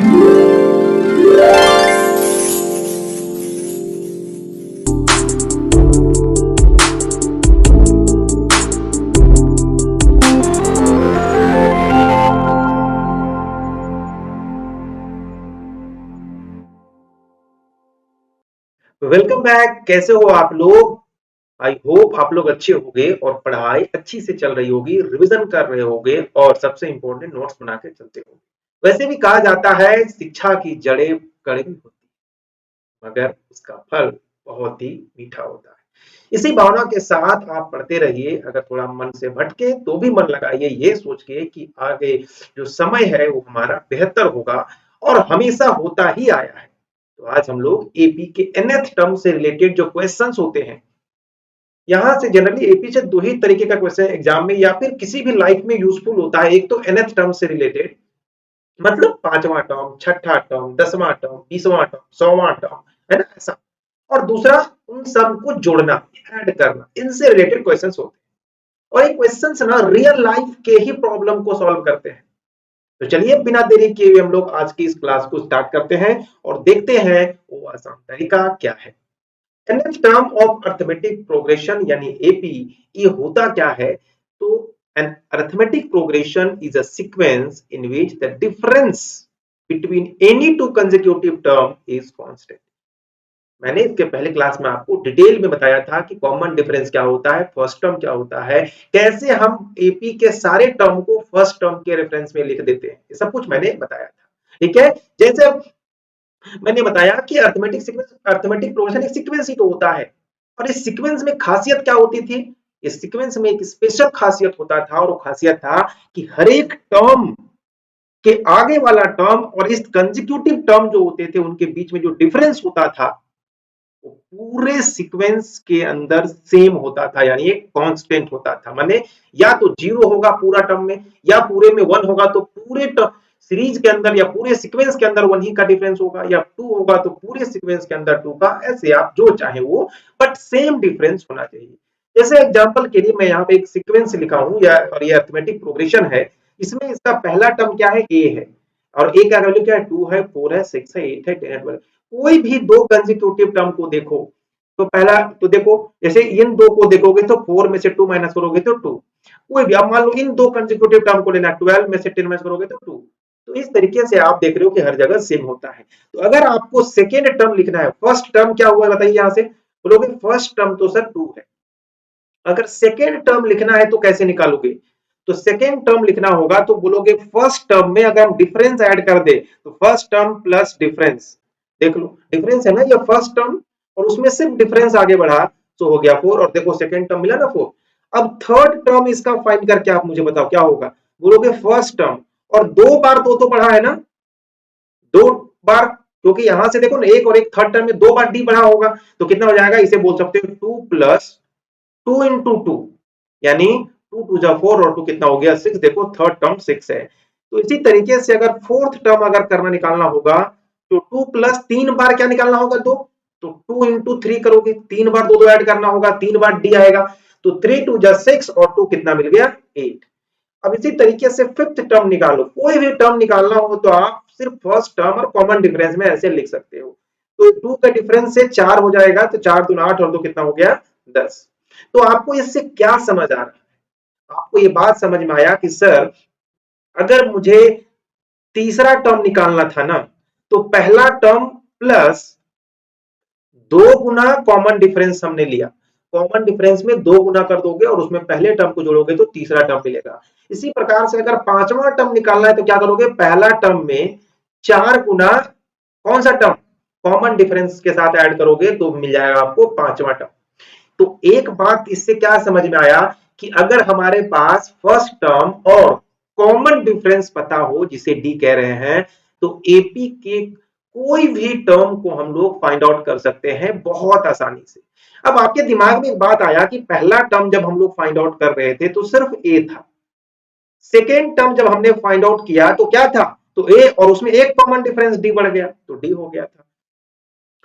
Welcome back. कैसे हो आप लोग? आई होप आप लोग अच्छे होंगे और पढ़ाई अच्छी से चल रही होगी, रिवीजन कर रहे होंगे और सबसे इंपॉर्टेंट नोट्स बना के चलते होंगे। वैसे भी कहा जाता है शिक्षा की जड़ें कड़वी होती है मगर उसका फल बहुत ही मीठा होता है। इसी भावना के साथ आप पढ़ते रहिए। अगर थोड़ा मन से भटके तो भी मन लगाइए ये सोच के कि आगे जो समय है वो हमारा बेहतर होगा और हमेशा होता ही आया है। तो आज हम लोग एपी के nth टर्म से रिलेटेड जो क्वेश्चंस होते हैं, यहां से जनरली एपी से दो ही तरीके का क्वेश्चन एग्जाम में या फिर किसी भी लाइफ में यूजफुल होता है। एक तो nth टर्म से रिलेटेड, मतलब पांचवा टर्म, छठा टर्म, 10वां टर्म, 20वां टर्म, 100वां टर्म, है ना ऐसा। और दूसरा उन सबको जोड़ना, ऐड करना, इनसे रिलेटेड क्वेश्चंस होते हैं। और ये क्वेश्चंस ना रियल लाइफ के ही प्रॉब्लम को सॉल्व करते हैं। तो चलिए बिना देरी किए हुए हम लोग आज की इस क्लास को स्टार्ट करते हैं और देखते हैं वो आसान तरीका क्या है। nth term of arithmetic progression यानी एपी, ये होता क्या है? तो an arithmetic progression is a sequence in which the difference between any two consecutive term is constant। मैंने इसके पहले क्लास में आपको डिटेल में बताया था कि कॉमन डिफरेंस क्या होता है, फर्स्ट टर्म क्या होता है, कैसे हम एपी के सारे टर्म को फर्स्ट टर्म के रेफरेंस में लिख देते हैं, ये सब कुछ मैंने बताया था। ठीक है, जैसे मैंने बताया कि अरिथमेटिक सीक्वेंस, अरिथमेटिक प्रोग्रेशन एक सीक्वेंस ही तो होता है। और इस सीक्वेंस में खासियत क्या होती थी? इस सीक्वेंस में एक स्पेशल खासियत होता था और वो खासियत था कि हर एक टर्म के आगे वाला टर्म और इस कंसेक्यूटिव टर्म जो होते थे उनके बीच में जो डिफरेंस होता था वो पूरे सीक्वेंस के अंदर सेम होता था, यानी एक कांस्टेंट होता था। माने या तो जीरो होगा पूरा टर्म में, या पूरे में वन होगा तो पूरे सीरीज के अंदर या पूरे सीक्वेंस के अंदर वन ही का डिफरेंस होगा, या टू होगा तो पूरे सीक्वेंस के अंदर टू का, ऐसे आप जो चाहे वो, बट सेम डिफरेंस होना चाहिए। जैसे एग्जांपल के लिए मैं यहाँ पे एक सीक्वेंस लिखा हूं या, और ये अरिथमेटिक प्रोग्रेशन है। इसमें इसका पहला टर्म क्या है? ए है। और ए का वैल्यू क्या है? 2 है, 4 है, 6 है, 8 है, 10 है, 12। कोई भी दो कंसेक्यूटिव टर्म को देखो तो पहला तो देखो, जैसे इन दो को देखोगे तो 4 में से 2 माइनस करोगे तो 2। कोई भी, अब मान लो इन दो कंसेक्यूटिव टर्म को लेना, 12 में से 10 माइनस करोगे तो 2। तो इस तरीके से आप देख रहे हो कि हर जगह सेम होता है। तो अगर आपको सेकेंड टर्म लिखना है, फर्स्ट टर्म क्या हुआ बताइए यहां से? बोलोगे फर्स्ट टर्म तो सर 2 है। अगर सेकेंड टर्म लिखना है तो कैसे निकालोगे? तो सेकेंड टर्म लिखना होगा तो बोलोगे फर्स्ट टर्म में अगर हम डिफरेंस ऐड कर दे तो फर्स्ट टर्म प्लस डिफरेंस, देख लो डिफरेंस है ना ये फर्स्ट टर्म, और उसमें सिर्फ डिफरेंस आगे बढ़ा तो हो गया 4, और देखो सेकेंड टर्म मिला ना 4। अब थर्ड टर्म इसका फाइंड करके आप मुझे बताओ क्या होगा? बोलोगे फर्स्ट टर्म, और दो बार दो तो बढ़ा है ना, दो बार, क्योंकि यहां से देखो ना एक और एक थर्ड टर्म में दो बार डी बढ़ा होगा, तो कितना हो जाएगा? इसे बोल सकते हो 2 प्लस 2 इंटू 2, यानी 2 टू जा 4 और 2 कितना हो गया? 6। देखो थर्ड टर्म 6 है। तो इसी तरीके से अगर फोर्थ टर्म अगर करना निकालना होगा तो 2 प्लस 3 बार क्या निकालना होगा? 2। तो 2 इंटू 3 करोगे, 3 बार 2 ऐड करना होगा, 3 बार डी आएगा, तो 3 टू जा 6 और 2 कितना मिल गया? 8। अब इसी तरीके से फिफ्थ टर्म निकालो, कोई भी टर्म निकालना हो तो आप सिर्फ फर्स्ट टर्म और कॉमन डिफरेंस में ऐसे लिख सकते हो। तो 2 का डिफरेंस से 4 हो जाएगा, तो 4 दूना 8 और 2 कितना हो गया? 10। तो आपको इससे क्या समझ आ रहा है? आपको ये बात समझ में आया कि सर अगर मुझे तीसरा टर्म निकालना था ना, तो पहला टर्म प्लस दो गुना कॉमन डिफरेंस हमने लिया, कॉमन डिफरेंस में दो गुना कर दोगे और उसमें पहले टर्म को जोड़ोगे तो तीसरा टर्म मिलेगा। इसी प्रकार से अगर पांचवा टर्म निकालना है तो क्या करोगे? पहला टर्म में 4 गुना कौन सा टर्म? कॉमन डिफरेंस के साथ ऐड करोगे तो मिल जाएगा आपको पांचवा टर्म। तो एक बात इससे क्या समझ में आया कि अगर हमारे पास फर्स्ट टर्म और कॉमन डिफरेंस पता हो जिसे डी कह रहे हैं, तो एपी के कोई भी टर्म को हम लोग फाइंड आउट कर सकते हैं बहुत आसानी से। अब आपके दिमाग में एक बात आया कि पहला टर्म जब हम लोग फाइंड आउट कर रहे थे तो सिर्फ ए था, सेकेंड टर्म जब हमने फाइंड आउट किया तो क्या था? तो ए, और उसमें एक कॉमन डिफरेंस डी बढ़ गया तो डी हो गया था।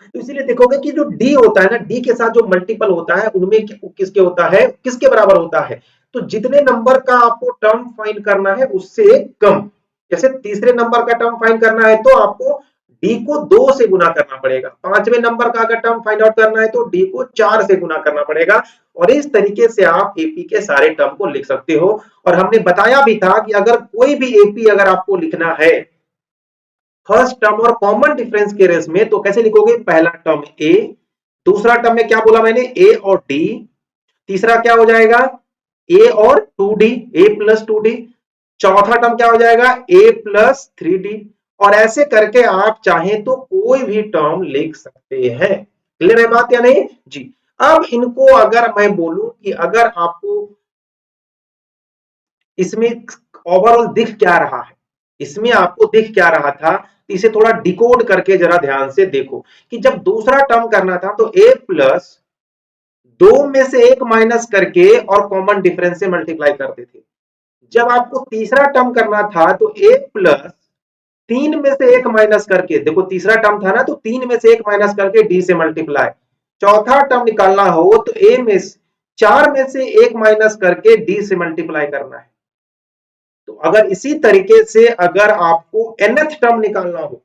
तो इसीलिए देखोगे कि जो डी होता है ना, डी के साथ जो मल्टीपल होता है उनमें किसके होता है, किसके बराबर होता है? तो जितने नंबर का आपको टर्म फाइंड करना है उससे कम, जैसे तीसरे नंबर का टर्म फाइंड करना है तो आपको डी को 2 से गुना करना पड़ेगा, पांचवें नंबर का अगर टर्म फाइंड आउट करना है तो डी को 4 से गुना करना पड़ेगा। और इस तरीके से आप एपी के सारे टर्म को लिख सकते हो। और हमने बताया भी था कि अगर कोई भी एपी अगर आपको लिखना है फर्स्ट टर्म और कॉमन डिफरेंस के रेस में, तो कैसे लिखोगे? पहला टर्म ए, दूसरा टर्म में क्या बोला मैंने? ए और डी, तीसरा क्या हो जाएगा? ए और 2d, ए प्लस 2d, चौथा टर्म क्या हो जाएगा? ए प्लस 3d। और ऐसे करके आप चाहें तो कोई भी टर्म लिख सकते हैं। क्लियर है बात या नहीं जी? अब इनको अगर मैं बोलूं कि अगर आपको इसमें ओवरऑल दिख क्या रहा है, इसमें आपको दिख क्या रहा था, इसे थोड़ा डिकोड करके जरा ध्यान से देखो कि जब दूसरा टर्म करना था तो ए प्लस 2 में से 1 माइनस करके और कॉमन डिफरेंस से मल्टीप्लाई करते थे। जब आपको तीसरा टर्म करना था तो ए प्लस 3 में से 1 माइनस करके, देखो तीसरा टर्म था ना, तो 3 में से 1 माइनस करके डी से मल्टीप्लाई। चौथा टर्म निकालना हो तो ए में 4 में से 1 माइनस करके डी से मल्टीप्लाई करना है। तो अगर इसी तरीके से अगर आपको nth टर्म निकालना हो,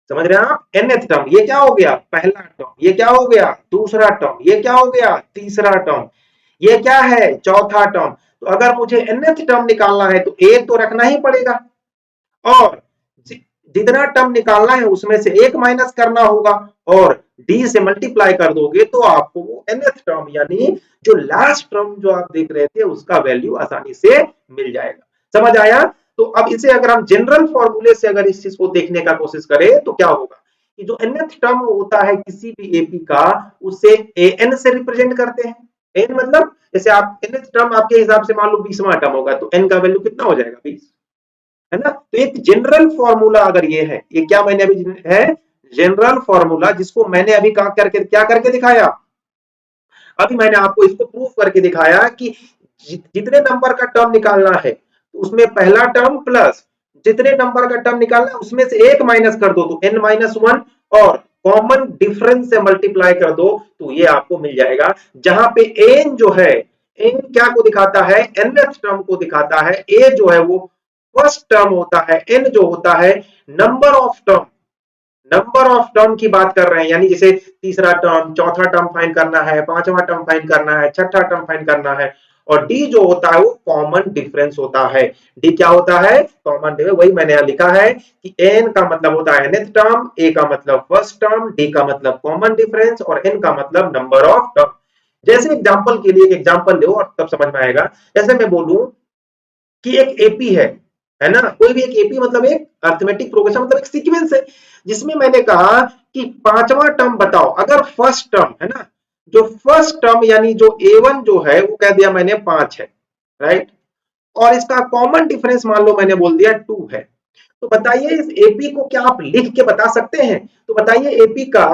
समझ रहे हैं आप? nth टर्म, ये क्या हो गया? पहला टर्म, ये क्या हो गया? दूसरा टर्म, ये क्या हो गया? तीसरा टर्म, ये क्या है? चौथा टर्म। तो अगर मुझे nth टर्म निकालना है तो a तो रखना ही पड़ेगा, और जितना टर्म निकालना है उसमें से 1 माइनस करना होगा, और डी से मल्टीप्लाई कर दोगे तो आपको वो nth टर्म यानी जो लास्ट टर्म जो आप देख रहे थे उसका वैल्यू आसानी से मिल जाएगा। समझ आया? तो अब इसे अगर हम जनरल फॉर्मूले से अगर इस चीज को देखने का कोशिश करें तो क्या होगा कि जो nth टर्म होता है किसी भी एपी का, उसे an से रिप्रेजेंट करते हैं। n मतलब जैसे आप nth टर्म आपके हिसाब से मान लो 20वां टर्म होगा तो n का वैल्यू कितना हो जाएगा? 20, है ना? तो एक जनरल फॉर्मूला अगर ये है, ये क्या मैंने अभी है? जनरल फॉर्मूला, जिसको मैंने अभी क्या करके दिखाया? अभी मैंने आपको इसको प्रूफ करके दिखाया कि जितने नंबर का टर्म निकालना है तो उसमें पहला टर्म प्लस जितने नंबर का टर्म निकालना है उसमें से 1 माइनस कर दो तो n-1, और कॉमन डिफरेंस से मल्टीप्लाई कर दो तो ये आपको मिल जाएगा। जहां पे n जो है, n क्या को दिखाता है? nth टर्म को दिखाता है। a जो है वो फर्स्ट टर्म होता है, n जो होता है number of term, number of term की बात कर रहे हैं, यानी जैसे तीसरा टर्म, चौथा टर्म फाइंड करना है, पांचवा टर्म फाइंड करना है, छठा टर्म फाइंड करना है। और डी जो होता है वो कॉमन डिफरेंस होता है। डी क्या होता है? Common difference. वही मैंने यहां लिखा है कि एन का मतलब होता है nth टर्म, ए का मतलब फर्स्ट टर्म, डी का मतलब कॉमन डिफरेंस, और एन का मतलब नंबर ऑफ टर्म। जैसे एग्जांपल के लिए एक एग्जांपल लो और तब समझ में आएगा। जैसे मैं बोलूं कि एक एपी है ना? कोई भी एक एपी मतलब एक अरिथमेटिक प्रोग्रेशन, मतलब एक सीक्वेंस है, जिसमें मैंने कहा कि पांचवा टर्म बताओ। अगर फर्स्ट टर्म है ना, जो फर्स्ट टर्म यानी जो A1 जो है वो कह दिया मैंने 5 है, राइट? और इसका कॉमन डिफरेंस मान लो मैंने बोल दिया 2 है। तो बताइए इस एपी को क्या आप लिख के बता सकते हैं? तो बताइए एपी का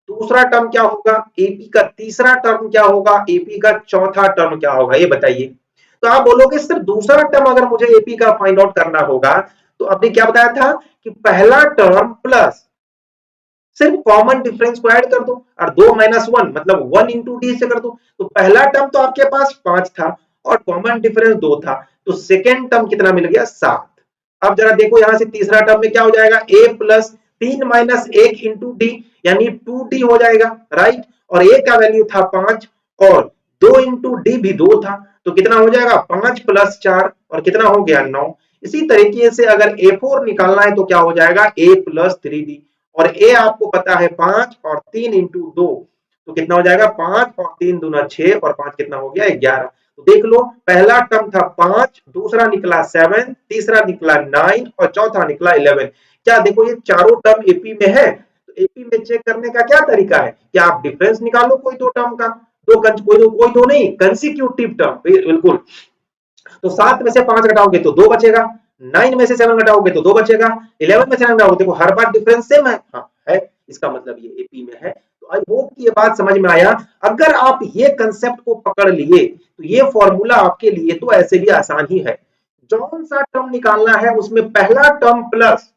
दूसरा टर्म क्या होगा, एपी का तीसरा टर्म क्या होगा, एपी का चौथा टर्म क्या होगा, ये बताइए। तो आप बोलोगे सर दूसरा टर्म अगर मुझे एपी का फाइंड आउट करना होगा तो आपने क्या बताया था कि पहला टर्म प्लस सिर्फ कॉमन डिफरेंस को ऐड कर दो, और 2-1 मतलब 1 इंटू डी से कर दो। तो पहला टर्म तो आपके पास 5 था और कॉमन डिफरेंस 2 था, तो सेकेंड टर्म कितना मिल गया? 7। अब जरा देखो यहां से तीसरा टर्म में क्या हो जाएगा? a प्लस 3-1 इंटू डी यानी 2d हो जाएगा, राइट? और a का वैल्यू था 5 और 2 इंटू डी भी 2 था, तो कितना हो जाएगा? 5 प्लस 4 और कितना हो गया? 9। इसी तरीके से अगर a4 निकालना है तो क्या हो जाएगा? a प्लस 3d, और a आपको पता है 5 और 3 इंटू 2 तो कितना हो जाएगा? 5 और 3 दूना 6 और 5 कितना हो गया? 11। तो देख लो पहला टर्म था 5, दूसरा निकला 7, तीसरा निकला 9 और चौथा निकला 11। क्या देखो ये चारों टर्म एपी में है? तो एपी में चेक करने का क्या तरीका है कि आप डिफरेंस निकालो कोई दो टर्म का, कोई दो नहीं, कंसिक्यूटिव टर्म, बिल्कुल। तो 7 में से 5 घटाओगे तो 2 बचेगा, 9 में से 7 घटाओगे तो 2 बचेगा, 11 में से 7 घटाओगे, देखो हर बार डिफरेंस सेम है। हाँ है, इसका मतलब ये एपी में है। तो आई होप कि ये बात समझ में आया। अगर आप ये कंसेप्ट को पकड़ लिए तो ये फॉर्मूला आपके लिए तो ऐसे भी आसान ही है। जौन सा टर्म निकालना है उसमें पहला टर्म प्लस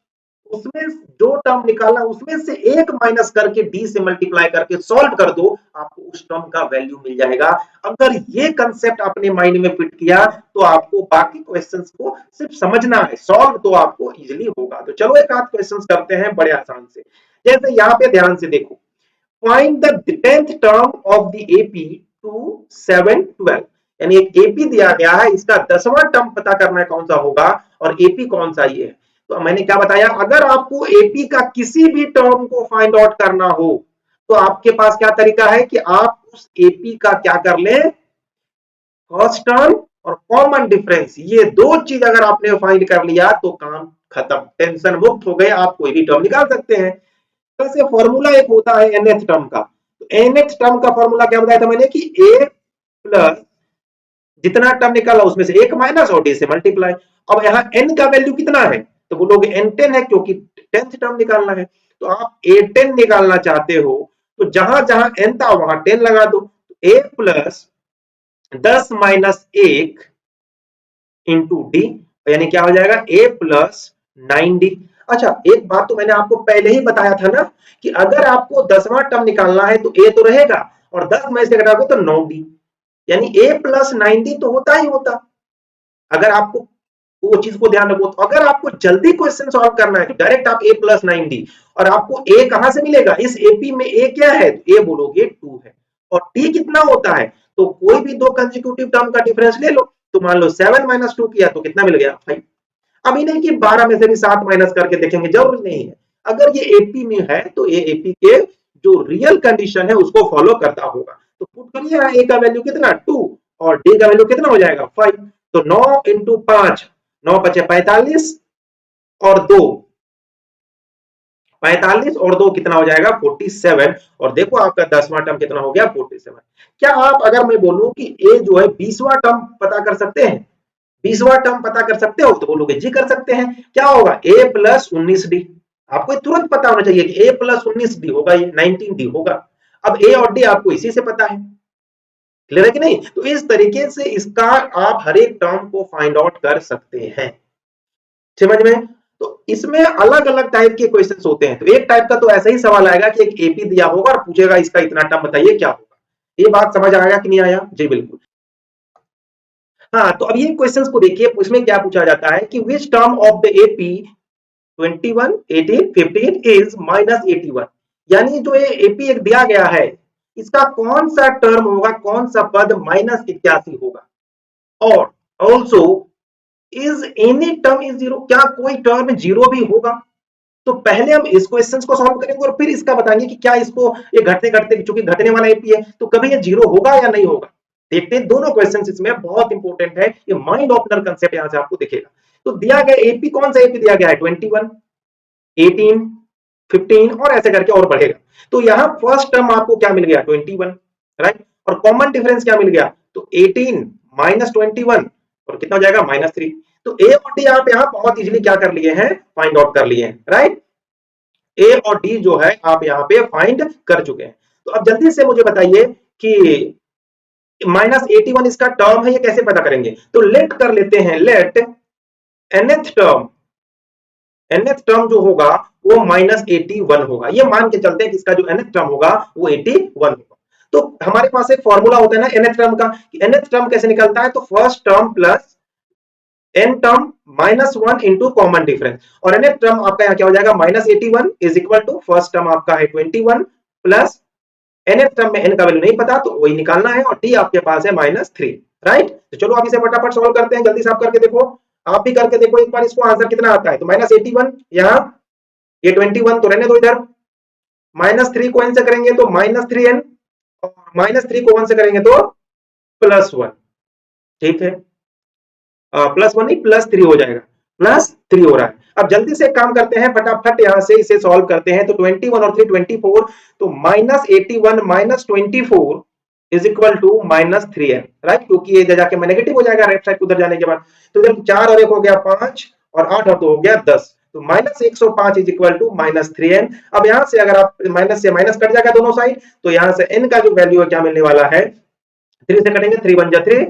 उसमें जो टर्म निकालना उसमें से एक माइनस करके डी से मल्टीप्लाई करके सॉल्व कर दो, आपको उस टर्म का वैल्यू मिल जाएगा। अगर ये कंसेप्ट अपने माइंड में फिट किया तो आपको बाकी क्वेश्चंस को सिर्फ समझना है, सॉल्व तो आपको इजीली होगा। तो चलो एक आध क्वेश्चंस करते हैं बड़े आसान से। जैसे यहाँ पे ध्यान से देखो, find the 10th term of the AP 2 7 12, यानी एक एपी दिया गया है, इसका 10वां टर्म पता करना है कौन सा होगा, और एपी कौन सा ये है। तो मैंने क्या बताया, अगर आपको एपी का किसी भी टर्म को फाइंड आउट करना हो तो आपके पास क्या तरीका है कि आप उस एपी का क्या कर ले, फर्स्ट टर्म और कॉमन डिफरेंस, ये दो चीज अगर आपने फाइंड कर लिया तो काम खत्म, टेंशन मुक्त हो गए, आप कोई भी टर्म निकाल सकते हैं। तो ऐसे फॉर्मूला एक होता है nth टर्म का। तो nth टर्म का फॉर्मूला क्या बताया था मैंने कि a प्लस जितना टर्म निकाला उसमें से एक माइनस और डी से मल्टीप्लाई। अब यहाँ n का वैल्यू कितना है, तो बोलोगे n10 है क्योंकि 10th टर्म निकालना है। तो आप a10 निकालना चाहते हो तो जहां जहां n था वहां 10 लगा दो, a plus 10 minus 1 into D, यानी क्या हो जाएगा a प्लस 9d। अच्छा एक बात तो मैंने आपको पहले ही बताया था ना कि अगर आपको 10वां टर्म निकालना है तो a तो रहेगा और 10 में से घटाओगे तो 9d, यानी a प्लस 9d तो होता ही होता। अगर आपको वो चीज को ध्यान रखो, तो अगर आपको जल्दी क्वेश्चन सॉल्व करना है तो डायरेक्ट आप a प्लस 9d, और आपको a कहां से मिलेगा, इस एपी में a क्या है, तो a बोलोगे 2 है, और t कितना होता है, तो कोई भी दो कंसेक्यूटिव टर्म का डिफरेंस ले लो। तो मान लो 7 माइनस 2 किया तो कितना मिल गया 5। अभी नहीं कि 12 में से भी 7 माइनस करके देखेंगे, जरूरी नहीं है। अगर ये एपी में है तो ये एपी के जो रियल कंडीशन है उसको फॉलो करता होगा। तो पुट करिए यहाँ a का वैल्यू कितना 2 और d का वैल्यू कितना हो जाएगा 5। तो 9 इंटू 5, 9 बचे 45 और 2 45 और 2 कितना हो जाएगा 47। और देखो आपका 10वां टर्म कितना हो गया 47। क्या आप अगर मैं बोलूं कि a जो है 20वां टर्म पता कर सकते हैं, 20वां टर्म पता कर सकते हो, तो बोलोगे जी कर सकते हैं। क्या होगा a प्लस 19d, आपको तुरंत पता होना चाहिए कि a प्लस 19d होगा, ये 19d होगा। अब a और d आपको इसी से पता है, क्लियर है कि नहीं। तो इस तरीके से इसका आप हर एक टर्म को फाइंड आउट कर सकते हैं, समझ में। तो इसमें अलग अलग टाइप के क्वेश्चंस होते हैं। तो एक टाइप का तो ऐसा ही सवाल आएगा कि एक एपी दिया होगा और पूछेगा इसका इतना टर्म बताइए क्या होगा। ये बात समझ आएगा कि नहीं आया, जी बिल्कुल। हाँ तो अब ये क्वेश्चंस को देखिए, इसमें क्या पूछा जाता है कि which term of the AP 21 18 15 is minus 81, यानी जो ये एपी एक दिया गया है इसका कौन सा टर्म होगा, कौन सा पद माइनस 81 होगा। और also is any term is zero, क्या कोई टर्म जीरो भी होगा। तो पहले हम इस क्वेश्चन को सॉल्व करेंगे और फिर इसका बताएंगे कि क्या इसको ये घटते घटते, चूंकि घटने वाला एपी है तो कभी ये जीरो होगा या नहीं होगा। देखते हैं दोनों क्वेश्चंस इसमें बहुत इंपॉर्टेंट है, ये माइंड ओपनर कंसेप्ट यहां से आपको दिखेगा। तो दिया गया एपी, कौन सा एपी दिया गया है 21 18 15 और ऐसे करके और बढ़ेगा। तो यहां फर्स्ट टर्म आपको क्या मिल गया 21, राइट, और कॉमन डिफरेंस क्या मिल गया, तो 18 माइनस 21 और कितना हो जाएगा -3। तो ए और डी आप यहां बहुत इजीली क्या कर लिए हैं, फाइंड आउट कर लिए हैं, राइट। ए और डी जो है आप यहां पे फाइंड कर चुके हैं। तो अब जल्दी से मुझे बताइए कि -81 इसका टर्म है, ये कैसे पता करेंगे। तो लेट कर लेते हैं, लेट nth टर्म जो होगा वो -81 होगा। ये मान के चलते हैं कि इसका जो nth टर्म होगा वो 81 होगा। तो हमारे पास एक फॉर्मूला होता है ना nth टर्म का, कि nth टर्म कैसे निकलता है, तो first term plus n term -1 into common difference, और nth टर्म आपका यहाँ क्या हो जाएगा -81 is equal to first term आपका है 21 प्लस nth टर्म में n का वैल्यू नहीं पता तो वही निकालना है, और t आपके पास है -3, राइट। तो चलो आप इसे फटाफट सॉल्व करते हैं, जल्दी से आप करके देखो, आप भी करके देखो एक बार इसको, आंसर कितना आता है। तो -81 यहाँ, ये 21 तो रहने दो इधर, -3 को n से करेंगे तो -3n, और -3 को 1 से करेंगे तो +1, ठीक है, +1 नहीं +3 हो जाएगा, +3 हो रहा है। अब जल्दी से एक काम करते हैं, फटाफट यहां से इसे सॉल्व करते हैं। तो 21 और 3 24, तो -81 -24 is equal to -3n, right, क्योंकि ये जाके मैं नेगेटिव हो जाएगा राइट साइड उधर जाने के बाद। तो इधर 4 और 1 हो गया 5 और 8 और 2 हो गया 10, तो -105 इज इक्वल टू -3n। अब यहां से अगर आप माइनस से माइनस कट जाएगा दोनों साइड, तो यहां से n का जो वैल्यू है क्या मिलने वाला है, 3 से कटेंगे 3 वन जा 3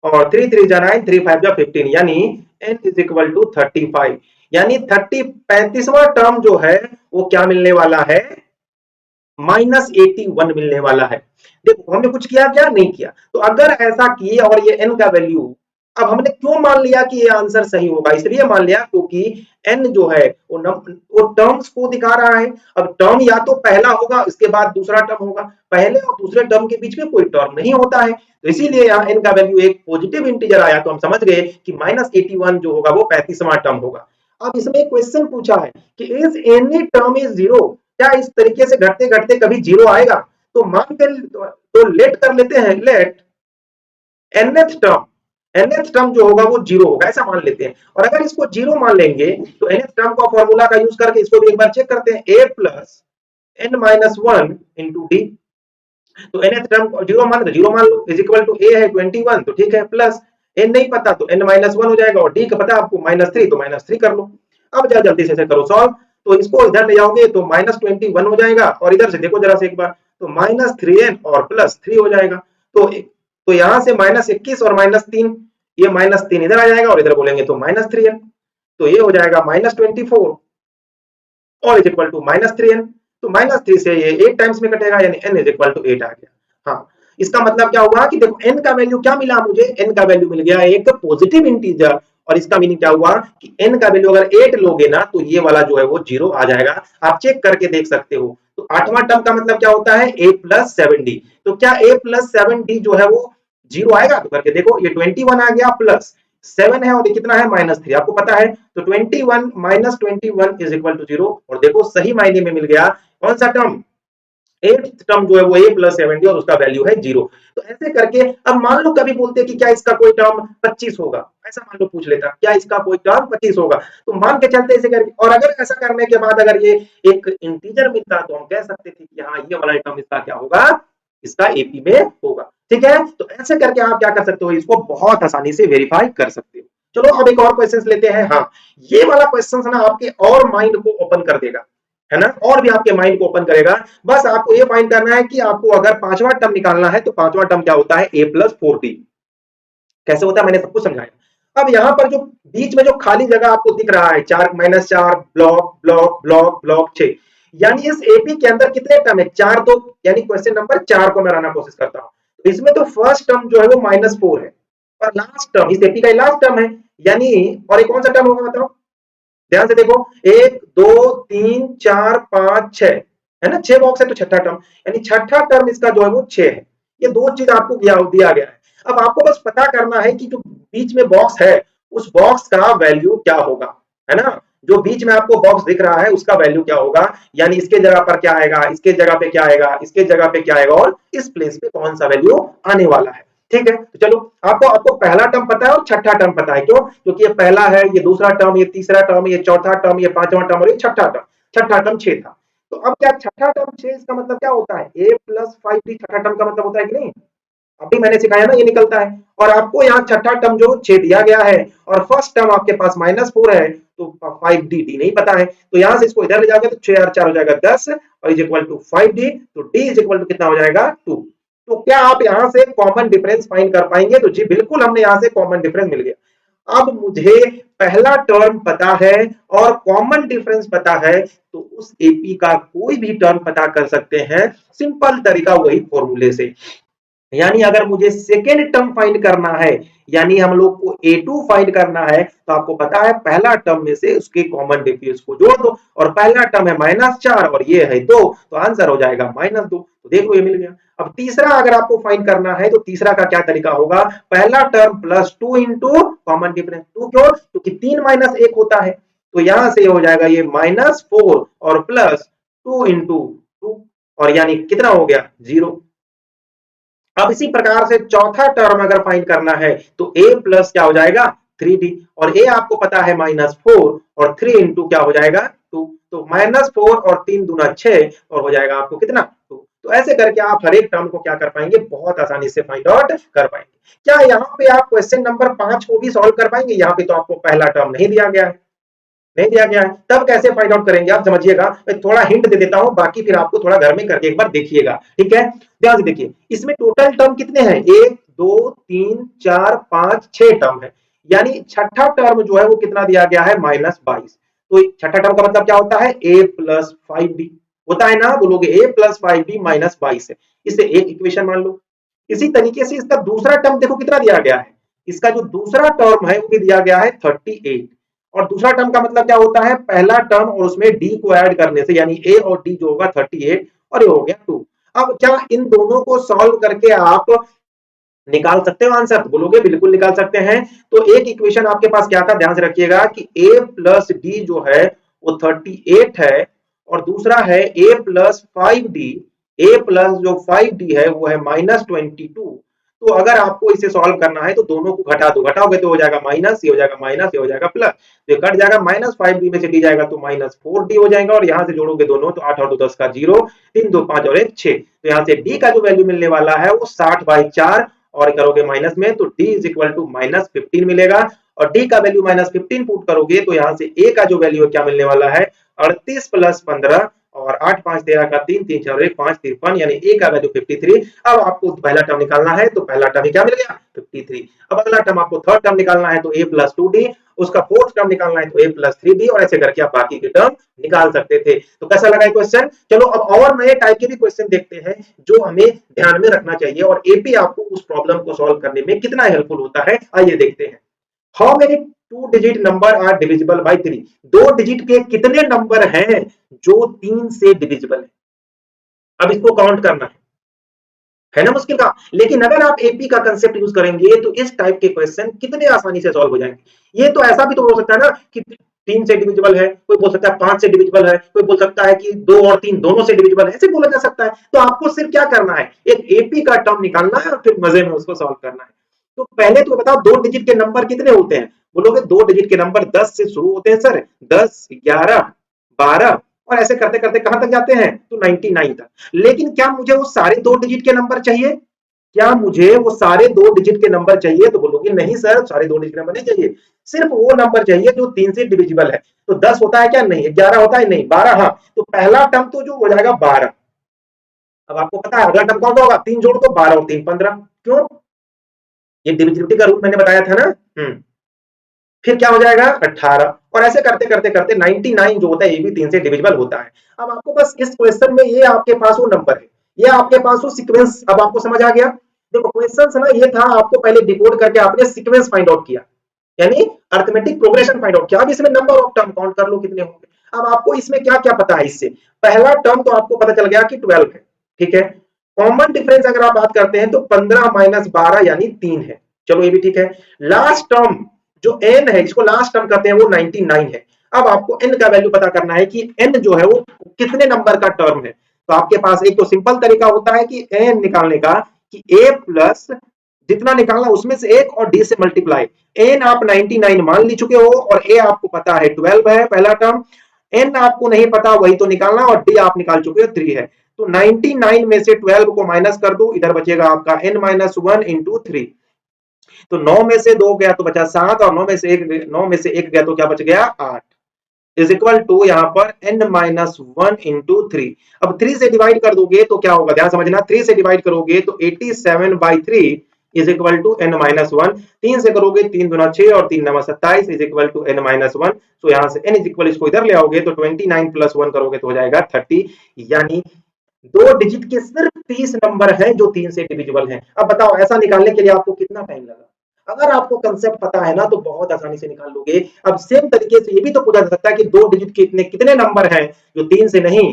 और 3 3 जा 9, 3 5 जा 15, यानी n इज इक्वल टू 35। यानी 35वां टर्म जो है वो क्या मिलने वाला है, -81 मिलने वाला है। देखो हमने कुछ किया क्या, नहीं किया। तो अगर ऐसा किए और ये n का वैल्यू, अब हमने क्यों मान लिया कि ये आंसर सही होगा, इसलिए मान लिया क्योंकि n जो है वो टर्म्स को दिखा रहा है। अब टर्म या तो पहला होगा उसके बाद दूसरा टर्म होगा, पहले और दूसरे टर्म के बीच में कोई टर्म नहीं होता है, तो इसीलिए यहाँ n का वैल्यू एक पॉजिटिव इंटीजर आया, तो हम समझ गए कि -81 जो होगा वो 35वां टर्म होगा। अब इसमें एक क्वेश्चन पूछा है कि is any term is zero, क्या इस तरीके से घटते घटते कभी जीरो आएगा? तो मान कर तो लेट कर लेते हैं, let nth term, nth term जो होगा वो जीरो होगा, ऐसा मान लेते हैं। और अगर इसको जीरो मान लेंगे तो nth टर्म का फॉर्मूला का यूज करके इसको भी एक बार चेक करते हैं, a plus n minus one into D. तो nth टर्म जीरो मान, जीरो मान लो, इज इक्वल टू a है 21, तो ठीक है, प्लस n नहीं पता तो n माइनस वन हो जाएगा, और d का पता आपको -3, तो -3 कर लो। अब जरा जल्दी से करो सॉल्व, तो इसको इधर ले जाओगे तो -21 हो जाएगा, और इधर से देखो जरा से एक बार, तो -3n और +3 हो जाएगा। तो यहां से -21 और -3, ये -3 इधर आ जाएगा और इधर बोलेंगे तो -3n, तो ये हो जाएगा -24 और इज इक्वल टू -3n। तो -3 से ये 8 टाइम्स में कटेगा, यानी n इज इक्वल टू 8 आ गया। हाँ, इसका मतलब क्या हुआ कि देखो n का वैल्यू क्या मिला मुझे, n का वैल्यू मिल गया एक पॉजिटिव इंटीजर, और इसका मीनिंग क्या हुआ कि n का वैल्यू अगर 8 लोगे ना तो ये वाला जो है वो जीरो आ जाएगा। आप चेक करके देख सकते हो। तो 8वां टर्म का मतलब क्या होता है, a प्लस 7d। तो क्या a प्लस 7d जो है वो जीरो आएगा? तो करके देखो, ये 21 आ गया, प्लस 7 है और ये कितना है -3, आपको पता है। तो 21 माइनस 21 इज इक्वल टू 0, और देखो सही मायने में मिल गया कौन सा टर्म, 8th टर्म जो है वो a प्लस 7d और उसका वैल्यू है 0। तो ऐसे करके अब मान लो कभी बोलते कि क्या इसका कोई टर्म 25 होगा, ऐसा मान लो पूछ लेता क्या इसका कोई टर्म 25 होगा, तो मान के चलते ऐसे करके, और अगर ऐसा करने के बाद अगर ये एक इंटीजर मिलता तो हम कह सकते थे कि हाँ ये वाला टर्म इसका क्या होगा, इसका एपी में होगा। ठीक है, तो ऐसे करके आप क्या कर सकते हो, इसको बहुत आसानी से वेरीफाई कर सकते हो। चलो अब एक और क्वेश्चन लेते हैं। हाँ, ये वाला क्वेश्चन ना आपके और माइंड को ओपन कर देगा, है ना, और भी आपके माइंड को ओपन करेगा। बस आपको ये फाइंड करना है कि आपको अगर पांचवा टर्म निकालना है तो पांचवा टर्म क्या होता है, a प्लस 4d। कैसे होता है मैंने सब कुछ समझाया। अब यहाँ पर जो बीच में जो खाली जगह आपको दिख रहा है 4 -4 ब्लॉक ब्लॉक ब्लॉक ब्लॉक 6, यानी इस एपी के अंदर कितने टर्म है, 4। तो यानी क्वेश्चन नंबर 4 को मैं लाना कोशिश करता हूँ। इसमें तो फर्स्ट टर्म जो है वो -4 है, और लास्ट टर्म इस एपी का लास्ट टर्म है, यानी और एक कौन सा टर्म होगा बताओ, ध्यान से देखो, 1 2 3 4 5 6, है ना, 6 बॉक्स है तो छठा टर्म, यानी छठा टर्म इसका जो है वो 6 है। ये दो चीज आपको दिया गया है। अब आपको बस पता करना है कि जो बीच में बॉक्स है उस बॉक्स का वैल्यू क्या होगा, है ना, जो बीच में आपको बॉक्स दिख रहा है उसका वैल्यू क्या होगा, यानी इसके जगह पर क्या आएगा, इसके जगह पे क्या आएगा, इसके जगह पे क्या आएगा, और इस प्लेस पे कौन सा वैल्यू आने वाला है। ठीक है, तो चलो आपको आपको पहला टर्म पता है और छठा टर्म पता है, क्यों, क्योंकि ये पहला है, ये दूसरा टर्म, ये तीसरा टर्म, ये चौथा टर्म, ये पांचवा टर्म और ये छठा टर्म। छठा टर्म 6 था। तो अब क्या छठा टर्म 6, इसका मतलब क्या होता है, a प्लस 5d छठा टर्म का मतलब होता है कि नहीं, अभी मैंने सिखाया ना, ये निकलता है। और आपको यहाँ छठा टर्म जो 6 दिया गया है और फर्स्ट टर्म आपके पास -4 है, तो 5d नहीं पता है, तो यहां से इसको इधर ले जाओगे तो 6 और 4 हो जाएगा 10, और इज इक्वल टू 5d, तो d इज इक्वल टू कितना हो जाएगा 2। तो क्या आप यहां से कॉमन डिफरेंस फाइंड कर पाएंगे, तो जी बिल्कुल, हमने यहां से कॉमन डिफरेंस मिल गया। अब मुझे पहला टर्म पता है और कॉमन डिफरेंस पता है, तो उस एपी का कोई भी टर्म पता कर सकते हैं, सिंपल तरीका वही फॉर्मूले से। यानी अगर मुझे सेकेंड टर्म फाइंड करना है, यानी हम लोग को A2 फाइंड करना है, तो आपको पता है पहला टर्म में से उसके कॉमन डिफरेंस को जोड़ दो, और पहला टर्म है -4 और ये है 2, तो आंसर हो जाएगा -2। तो देखो ये मिल गया। अब तीसरा अगर आपको फाइंड करना है तो तीसरा का क्या तरीका होगा, पहला टर्म +2 इंटू कॉमन डिफरेंस 2, क्यों, क्योंकि 3 - 1 होता है, तो यहां से हो जाएगा ये -4 और +2 इंटू 2, और यानी कितना हो गया 0। अब इसी प्रकार से चौथा टर्म अगर फाइंड करना है तो a प्लस क्या हो जाएगा 3d, और a आपको पता है -4 और 3 इंटू क्या हो जाएगा 2, तो -4 और 3 दूना 6, और हो जाएगा आपको कितना 2। तो ऐसे करके आप हर एक टर्म को क्या कर पाएंगे, बहुत आसानी से फाइंड आउट कर पाएंगे। क्या यहाँ पे आप क्वेश्चन नंबर 5 को भी सॉल्व कर पाएंगे, यहाँ पे तो आपको पहला टर्म नहीं दिया गया है, नहीं दिया गया है, तब कैसे फाइंड आउट करेंगे आप समझिएगा। मैं थोड़ा हिंट दे देता हूं, बाकी फिर आपको थोड़ा घर में करके एक बार देखिएगा। ठीक है, ध्यान से देखिए, इसमें टोटल टर्म कितने हैं, 1 2 3 4 5 6 टर्म है, यानी छठा टर्म जो है वो कितना दिया गया है, -22। तो छठा टर्म का मतलब क्या होता है, a प्लस 5d होता है ना, बोलोगे a प्लस 5d माइनस 22 है, इसे एक इक्वेशन मान लो। इसी तरीके से इसका दूसरा टर्म देखो कितना दिया गया है, इसका जो दूसरा टर्म है वो भी दिया गया है 38, और दूसरा टर्म का मतलब क्या होता है, पहला टर्म और उसमें d को ऐड करने से, यानी a और d जो होगा 38 और ये हो गया 2। अब क्या इन दोनों को सॉल्व करके आप निकाल सकते हो आंसर, बोलोगे बिल्कुल निकाल सकते हैं। तो एक इक्वेशन आपके पास क्या था, ध्यान से रखिएगा कि a प्लस डी जो है वो 38 है, और दूसरा है a plus 5d, a plus जो 5d है वो है माइनस 22। तो अगर आपको इसे सॉल्व करना है तो दोनों को घटा दो, घटाओगे तो हो जाएगा माइनस, ये हो जाएगा माइनस, ये हो जाएगा प्लस, तो कट जाएगा, माइनस 5d में से डी जाएगा तो माइनस 4d हो जाएगा, और यहाँ से जोड़ोगे दोनों तो 8 और 2 10 का 0, 3 2 5 और 1 6, तो यहाँ से डी का जो वैल्यू मिलने वाला है वो 60/4, और करोगे माइनस में तो d is equal to minus 15 मिलेगा, और d का वैल्यू माइनस 15 पुट करोगे तो यहाँ से a का जो वैल्यू है क्या मिलने वाला है, 38 प्लस 15, और 8 5 13 का 3 3 4 1 5 53, यानी a का वैल्यू 53। अब आपको पहला टर्म निकालना है तो पहला टर्म क्या मिल गया 53। अब अगला टर्म आपको थर्ड टर्म निकालना है तो a प्लस 2d, उसका फोर्थ टर्म निकालना है तो a प्लस 3d, और ऐसे करके आप बाकी के टर्म निकाल सकते थे। तो कैसा लगा क्वेश्चन? चलो अब और नए टाइप के भी क्वेश्चन देखते हैं जो हमें ध्यान में रखना चाहिए, और एपी आपको उस प्रॉब्लम को सॉल्व करने में कितना हेल्पफुल होता है, आइए देखते हैं। How many two digit number are divisible by 3? दो डिजिट के कितने नंबर हैं जो 3 से डिविजिबल है? अब इसको काउंट करना है ना मुश्किल का, लेकिन अगर आप एपी का कंसेप्ट यूज करेंगे तो इस टाइप के क्वेश्चन कितने आसानी से सॉल्व हो जाएंगे। ये तो ऐसा भी तो हो सकता है ना कि 3 से डिविजिबल है, कोई बोल सकता है 5 से डिविजिबल है, कोई बोल सकता है कि 2 और 3 दोनों से डिविजिबल है, ऐसे बोला जा सकता है। तो आपको सिर्फ क्या करना है, एक एपी का टर्म निकालना है और फिर मजे में उसको सॉल्व करना है। तो पहले तो बताओ दो डिजिट के नंबर कितने होते हैं, बोलोगे दो डिजिट के नंबर 10 से शुरू होते हैं सर, 10 11 12, और ऐसे करते करते कहां तक जाते हैं तो 99 तक। लेकिन क्या मुझे वो सारे दो डिजिट के नंबर चाहिए, क्या मुझे वो सारे दो डिजिट के नंबर चाहिए, तो बोलोगे नहीं सर सारे दो डिजिट के नंबर नहीं चाहिए, सिर्फ वो नंबर चाहिए जो 3 से डिविजिबल है। तो 10 होता है क्या, नहीं। 11 होता है, नहीं। 12, हाँ। तो पहला टर्म तो जो हो जाएगा 12। अब आपको पता है अगला टर्म कौन सा होगा, 3 जोड़ दो, 12 और 3 15। क्यों, ये डिविजिबिलिटी का रूल मैंने बताया था ना। फिर क्या हो जाएगा 18, और ऐसे करते करते करते 99 जो होता है ये भी 3 से डिविजिबल होता है। अब आपको बस इस क्वेश्चन में ये आपके पास वो नंबर है, ये आपके पास वो सीक्वेंस, अब आपको समझ आ गया। देखो क्वेश्चन ना ये था, आपको पहले डिकोड करके आपने सीक्वेंस फाइंड आउट किया, यानी अरिथमेटिक प्रोग्रेशन फाइंड आउट किया। अब इसमें नंबर ऑफ टर्म काउंट कर लो कितने होंगे। अब आपको इसमें क्या क्या पता है, इससे पहला टर्म तो आपको पता चल गया कि 12 है, ठीक है। कॉमन डिफरेंस अगर आप बात करते हैं तो 15 माइनस 12 यानी 3 है, चलो ये भी ठीक है। लास्ट टर्म जो n है, इसको लास्ट टर्म कहते हैं, वो 99 है। अब आपको n का वैल्यू पता करना है कि n जो है वो कितने नंबर का टर्म है। तो आपके पास एक तो सिंपल तरीका होता है कि n निकालने का, कि a प्लस जितना निकालना उसमें से एक और d से मल्टीप्लाई। n आप 99 मान ली चुके हो, और a आपको पता है 12 है पहला टर्म, n आपको नहीं पता वही तो निकालना, और d आप निकाल चुके हो 3 है। तो 99 में से 12 को माइनस कर दो, इधर बचेगा आपका n-1 इंटू 3। तो 9 में से 2 गया तो बचा 7, और 9 में से 1 गया तो क्या बच गया 8, इज इक्वल टू यहाँ पर n-1 इंटू 3। अब 3 से डिवाइड कर दोगे तो क्या होगा, ध्यान समझना, 3 से डिवाइड करोगे तो 87/3 इज इक्वल टू n-1। 3 से करोगे 3 दूना 6 और 3 नवा 27 इज इक्वल टू n-1। तो यहाँ से n इज इक्वल, इसको इधर ले आओगे तो 29 प्लस 1 करोगे तो हो जाएगा 30। यानी दो डिजिट के सिर्फ 30 नंबर हैं जो 3 से डिविजिबल हैं। अब बताओ ऐसा निकालने के लिए आपको कितना टाइम लगा। अगर आपको कंसेप्ट पता है ना तो बहुत आसानी से निकाल लोगे। अब सेम तरीके से ये भी तो पूछा जा सकता है कि दो डिजिट के इतने कितने नंबर हैं जो 3 से नहीं,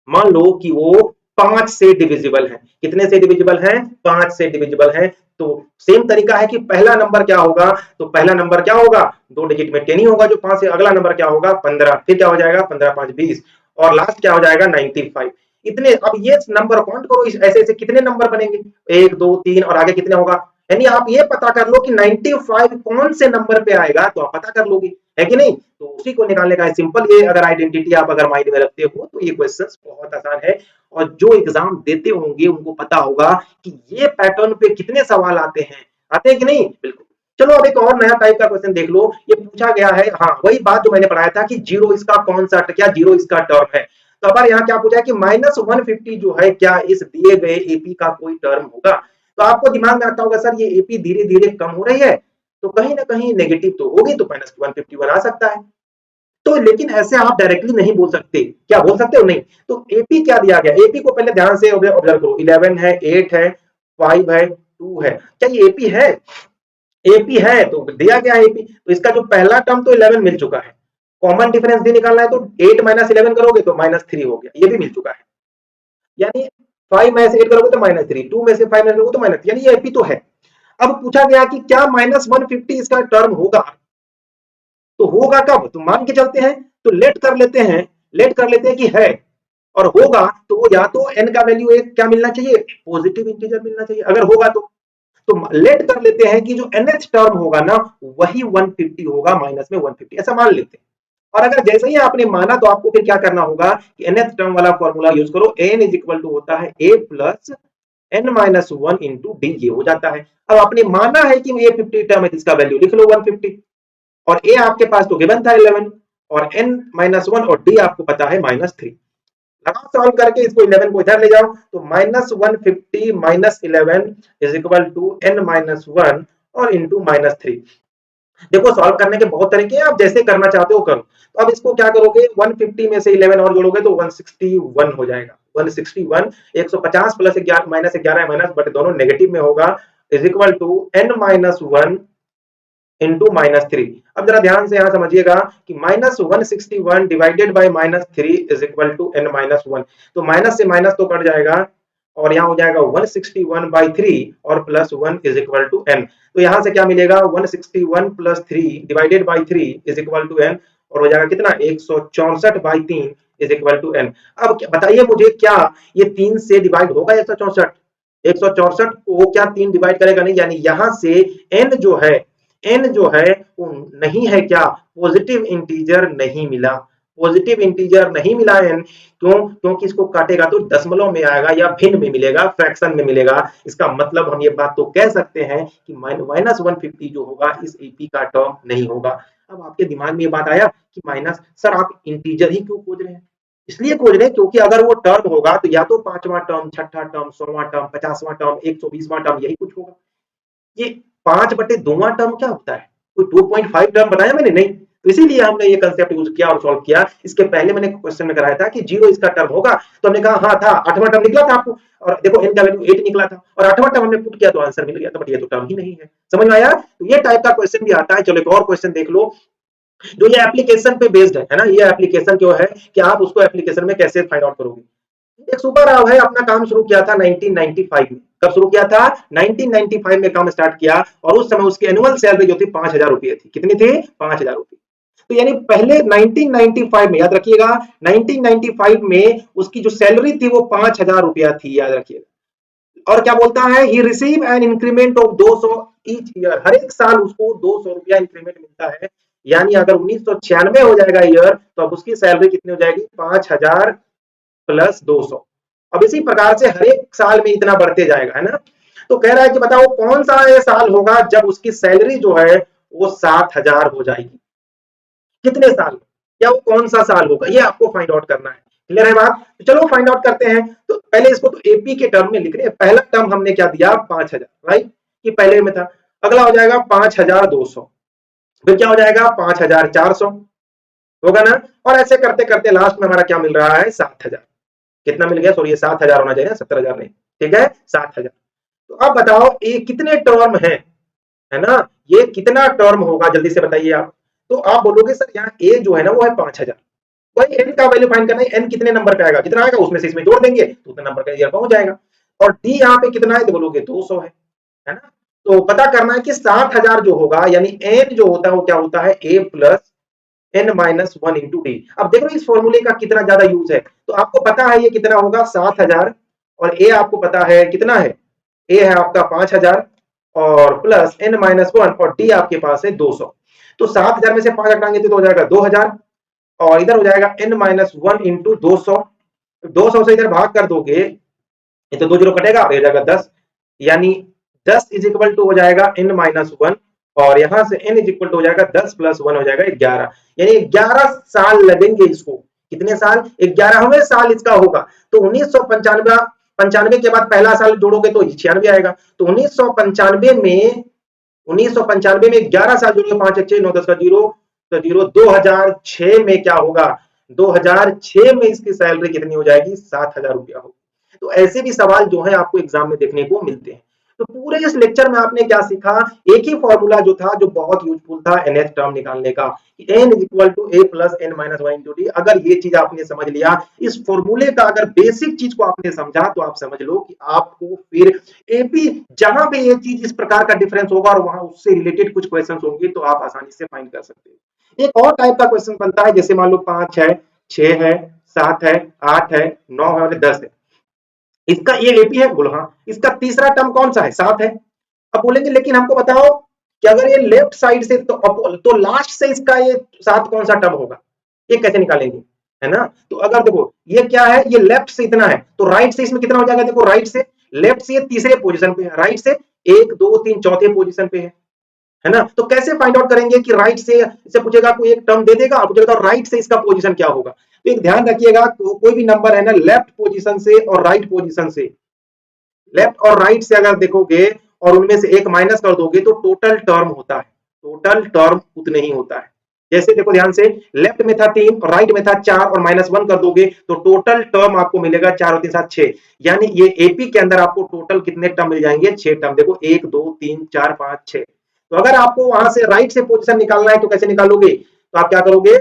मान लो कि वो 5 से डिविजिबल है। कितने से डिविजिबल है, 5 से डिविजिबल है। तो सेम तरीका है कि पहला नंबर क्या होगा, तो पहला नंबर क्या होगा, दो डिजिट में 10 ही होगा जो 5 से, अगला नंबर क्या होगा 15, फिर क्या हो जाएगा 15 5 20, और लास्ट क्या हो जाएगा 95। इतने, अब ये नंबर काउंट करो, ऐसे ऐसे कितने नंबर बनेंगे, 1 2 3 और आगे कितने होगा। यानी आप ये पता कर लो कि 95 कौन से नंबर पे आएगा तो आप पता कर लोगे, है कि नहीं। तो उसी को निकालने का है सिंपल, ये अगर आइडेंटिटी आप अगर माइंड में रखते हो तो ये क्वेश्चंस बहुत आसान है, और जो एग्जाम देते होंगे उनको पता होगा कि ये पैटर्न पे कितने सवाल आते हैं कि नहीं। बिल्कुल। चलो अब एक और नया टाइप का क्वेश्चन देख लो, ये पूछा गया है, हाँ वही बात जो मैंने पढ़ाया था कि जीरो इसका कौन सा, क्या जीरो इसका टर्म है। तो अब यहाँ क्या पूछा है कि -150 जो है क्या इस दिए गए एपी का कोई टर्म होगा। तो आपको दिमाग में आता होगा सर ये एपी धीरे धीरे कम हो रही है, तो कहीं ना कहीं नेगेटिव तो होगी, तो -151 आ सकता है। तो लेकिन ऐसे आप डायरेक्टली नहीं बोल सकते, क्या बोल सकते हो? नहीं। तो एपी क्या दिया गया, एपी को पहले ध्यान से ऑब्जर्व करो, 11 है, 8 है, 5 है, 2 है, क्या ये एपी है? एपी है तो दिया गया है एपी, तो इसका जो पहला टर्म तो 11 मिल चुका है, कॉमन डिफरेंस भी निकालना है तो 8 माइनस 11 करोगे तो -3 हो गया, ये भी मिल चुका है। यानी 5 में से 8 करोगे तो -3, 2 में से 5 माइनस करोगे तो -3, यानी ये एपी तो है। अब पूछा गया कि क्या -150 इसका टर्म होगा, तो होगा कब, तो मान के चलते हैं, तो लेट कर लेते हैं कि है और होगा, तो वो या तो n का वैल्यू एक क्या मिलना चाहिए, पॉजिटिव इंटीजर मिलना चाहिए अगर होगा तो लेट कर लेते हैं कि जो nth टर्म होगा ना वही 150 होगा, माइनस में 150 ऐसा मान लेते हैं। और अगर जैसे ही आपने माना तो आपको फिर क्या करना होगा कि nth टर्म वाला फॉर्मूला यूज करो, n इज इक्वल टू होता है a plus n minus 1 into D, ये हो जाता है। अब आपने माना है कि ये 50 टर्म है, इसका वैल्यू लिख लो 150, और a आपके पास तो गिवन था 11, और n माइनस 1 और d आपको पता है -3। लगाओ सॉल्व करके इसको, 11 को इधर ले जाओ तो -150 minus 11 is equal to n minus 1 और इंटू -3। देखो सॉल्व करने के बहुत तरीके हैं, आप जैसे करना चाहते हो करो। तो अब इसको क्या करोगे, 150 में से 11 और जोड़ोगे तो 161 हो जाएगा, 161, 150 प्लस 11 माइनस 11 है माइनस, बट दोनों नेगेटिव में होगा, is equal to n minus 1 into -3। अब जरा ध्यान से यहां समझिएगा कि -161 divided by -3 is equal to n minus 1, तो माइनस से माइनस तो कट जाएगा और यहाँ हो जाएगा 161 बाई 3 और plus 1 is equal to n। तो यहां से क्या मिलेगा, 161 plus 3 divided by 3 is equal to n, और हो जाएगा कितना, 164 by 3 is equal to n। अब बताइए मुझे, क्या ये 3 से डिवाइड होगा 164? 164 को क्या 3 डिवाइड करेगा? नहीं, यानी यहां से n जो है, n जो है वो नहीं है, क्या पॉजिटिव इंटीजर नहीं मिला, पॉजिटिव इंटीजर नहीं मिला n, क्यों? क्योंकि इसको काटेगा तो दशमलव में आएगा या भिन्न में मिलेगा, फ्रैक्शन में मिलेगा। इसका मतलब हम ये बात तो कह सकते हैं कि -150 जो होगा इस एपी का टर्म नहीं होगा। अब आपके दिमाग में ये बात आया कि माइनस, सर आप इंटीजर ही क्यों खोज रहे हैं? इसलिए खोज रहे हैं क्योंकि अगर वो टर्म होगा तो या तो 5वां टर्म, 6ठा टर्म, 100वां टर्म, 50वां टर्म, 120वां टर्म, यही कुछ होगा। ये 5/2वां टर्म क्या होता है? कोई 2.5 टर्म बताया मैंने? नहीं। तो इसीलिए हमने ये कंसेप्ट यूज किया और सॉल्व किया। इसके पहले मैंने क्वेश्चन में कराया था कि 0 इसका टर्म होगा, तो हमने कहा हाँ था, 8वां टर्म निकला था आपको, और देखो n का वैल्यू 8 निकला था, और 8वां टर्म हमने पुट किया तो आंसर मिल गया था, बट ये तो टर्म ही नहीं है। समझ में आया? तो ये टाइप का क्वेश्चन भी आता है। चलो एक और क्वेश्चन देख लो, जो ये एप्लीकेशन पे बेस्ड है ना, ये एप्लीकेशन जो है कि आप उसको एप्लीकेशन में कैसे फाइंड आउट करोगे। एक सुपर राव है, अपना काम शुरू किया था 1995 में। कब शुरू किया था? 1995 में काम स्टार्ट किया, और उस समय उसकी एनुअल सैलरी जो थी 5,000 रुपये थी। कितनी थी? 5,000 रुपये। तो यानी पहले 1995 में, याद रखिएगा, 1995 में उसकी जो सैलरी थी वो 5,000 रुपया थी, याद रखिएगा। और क्या बोलता है, he receive an increment of 200 each year, हर एक साल उसको 200 रुपया इंक्रीमेंट मिलता है। यानी अगर 1996 हो जाएगा ईयर, तो अब उसकी सैलरी कितनी हो जाएगी? 5,000 प्लस 200। अब इसी प्रकार से हर एक साल में इतना बढ़ते जाएगा, है ना। तो कह रहा है कि बताओ कौन सा ये साल होगा जब उसकी सैलरी जो है वो 7,000 हो जाएगी। कितने साल, क्या वो कौन सा साल होगा, ये आपको फाइंड आउट करना है। क्लियर है बात? तो चलो फाइंड आउट करते हैं। तो पहले इसको तो एपी के टर्म में लिख रहे हैं। पहला टर्म हमने क्या दिया? 5,000, राइट, कि पहले में था। अगला हो जाएगा 5,200, फिर क्या हो जाएगा? 5,400 होगा ना। और ऐसे करते करते लास्ट में हमारा क्या मिल रहा है? 7,000। कितना मिल गया? सॉरी, ये 7,000 होना चाहिए, 70,000 नहीं। ठीक है, 7,000। तो अब बताओ ये कितने टर्म है ना, ये कितना टर्म होगा, जल्दी से बताइए आप। तो आप बोलोगे सर यहाँ ए जो है ना वो है 5,000, वही एन का वैल्यू फाइंड करना है। एन कितने नंबर पे आएगा, जितना आएगा उसमें से इसमें जोड़ देंगे तो उतना नंबर का ईयर पहुंच जाएगा। और डी यहाँ पे कितना है तो बोलोगे 200 है ना। तो पता करना है कि 7,000 जो होगा, यानी एन जो होता है वो क्या होता है? A plus n minus 1 into D. अब देखो इस फॉर्मूले का कितना ज्यादा यूज है। तो आपको पता है ये कितना होगा? 7,000, और ए आपको पता है कितना है? ए है आपका 5,000 और प्लस n माइनस 1, और डी आपके पास है 200। तो 7,000 में से 5 हटाएंगे तो हो जाएगा 2,000, और इधर हो जाएगा n माइनस 1 इंटू 200। 200 से इधर भाग कर दोगे, ये तो 2 जीरो कटेगा, हो जाएगा 10, यानी 10 इज इक्वल टू हो जाएगा n माइनस 1, और यहां से n इज इक्वल टू हो जाएगा 10 प्लस 1 हो जाएगा 11, यानी 11 साल लगेंगे इसको। कितने साल? 11वें साल इसका होगा। तो 1995 के बाद पहला साल जोड़ोगे तो 96 आएगा। तो 1995 में 11 साल जोड़िए, 5 6 9 10 का 0, तो 2006 में क्या होगा, 2006 में इसकी सैलरी कितनी हो जाएगी, 7,000 रुपया होगी। तो ऐसे भी सवाल जो है आपको एग्जाम में देखने को मिलते हैं। तो पूरे इस लेक्चर में आपने क्या सीखा, एक ही फॉर्मूला जो था जो बहुत यूजफुल था nth टर्म निकालने का, n is equal to a plus n minus one into D. अगर ये चीज आपने समझ लिया, इस फॉर्मूले का अगर बेसिक चीज को आपने समझा, तो आप समझ लो कि आपको फिर एपी जहां पे ये चीज इस प्रकार का डिफरेंस होगा और वहां उससे रिलेटेड कुछ क्वेश्चन होंगे तो आप आसानी से फाइंड कर सकते हैं। एक और टाइप का क्वेश्चन बनता है, जैसे मान लो 5 है, 6 है, 7 है, 8 है, 9 है और 10 है। इसका ये एपी है, बोलो हाँ। इसका तीसरा टर्म कौन सा है, 7 है। अब बोलेंगे लेकिन हमको बताओ कि अगर ये लेफ्ट साइड से तो लास्ट से इसका ये 7 कौन सा टर्म होगा, ये कैसे निकालेंगे, है ना। तो अगर देखो ये क्या है, ये लेफ्ट से इतना है, तो राइट से इसमें कितना हो जाएगा, देखो राइट से, लेफ्ट से ये तीसरे पोजीशन पे है, राइट से 1 2 3 चौथे पोजीशन पे है ना। तो कैसे फाइंड आउट करेंगे कि राइट से, इससे पूछेगा कोई एक टर्म दे देगा, पूछेगा राइट से इसका पोजीशन क्या होगा। तो एक ध्यान रखिएगा, कोई भी नंबर है ना, लेफ्ट पोजीशन से और राइट पोजीशन से, लेफ्ट और राइट से अगर देखोगे और उनमें से एक माइनस कर दोगे तो टोटल टर्म होता है, टोटल टर्म उतने ही होता है। जैसे देखो ध्यान से, लेफ्ट में था 3 और राइट में था 4 और -1 कर दोगे तो टोटल टर्म आपको मिलेगा 4 और 3 7 6। यानी ये एपी के अंदर आपको टोटल कितने टर्म मिल जाएंगे, 6 टर्म। देखो 1 2 3 4 5 6। तो अगर आपको वहां से राइट से पोजीशन निकालना है तो कैसे निकालोगे, तो आप क्या करोगे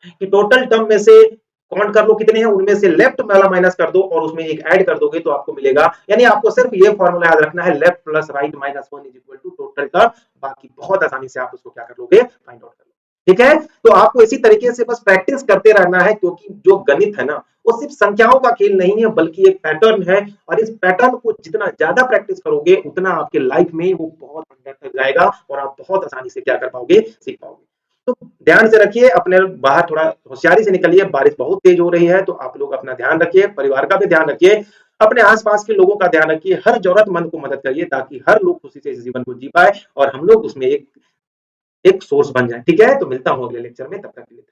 कि टोटल टर्म में से काउंट कर लो कितने हैं, उनमें से लेफ्ट वाला माइनस कर दो और उसमें एक ऐड कर दोगे तो आपको मिलेगा। यानी आपको सिर्फ ये फॉर्मूला याद रखना है, left plus right -1 is equal to total term. बाकी बहुत आसानी से आप उसको क्या कर लोगे, फाइंड आउट कर लो। ठीक है, तो आपको इसी तरीके से बस प्रैक्टिस करते रहना है, क्योंकि जो गणित है ना, वो सिर्फ संख्याओं का खेल नहीं है, बल्कि एक पैटर्न है। और इस पैटर्न को जितना ज्यादा प्रैक्टिस करोगे, उतना आपके लाइफ में वो बहुत अंदर तक जाएगा और आप बहुत आसानी से क्या कर पाओगे, सीख पाओगे। तो ध्यान से रखिए, अपने बाहर थोड़ा होशियारी से निकलिए, बारिश बहुत तेज हो रही है, तो आप लोग अपना ध्यान रखिए, परिवार का भी ध्यान रखिए, अपने आसपास के लोगों का ध्यान रखिए, हर जरूरतमंद को मदद करिए, ताकि हर लोग खुशी से इस जीवन को जी पाए और हम लोग उसमें एक सोर्स बन जाए। ठीक है, तो मिलता हूँ अगले लेक्चर में, तब तक के लिए।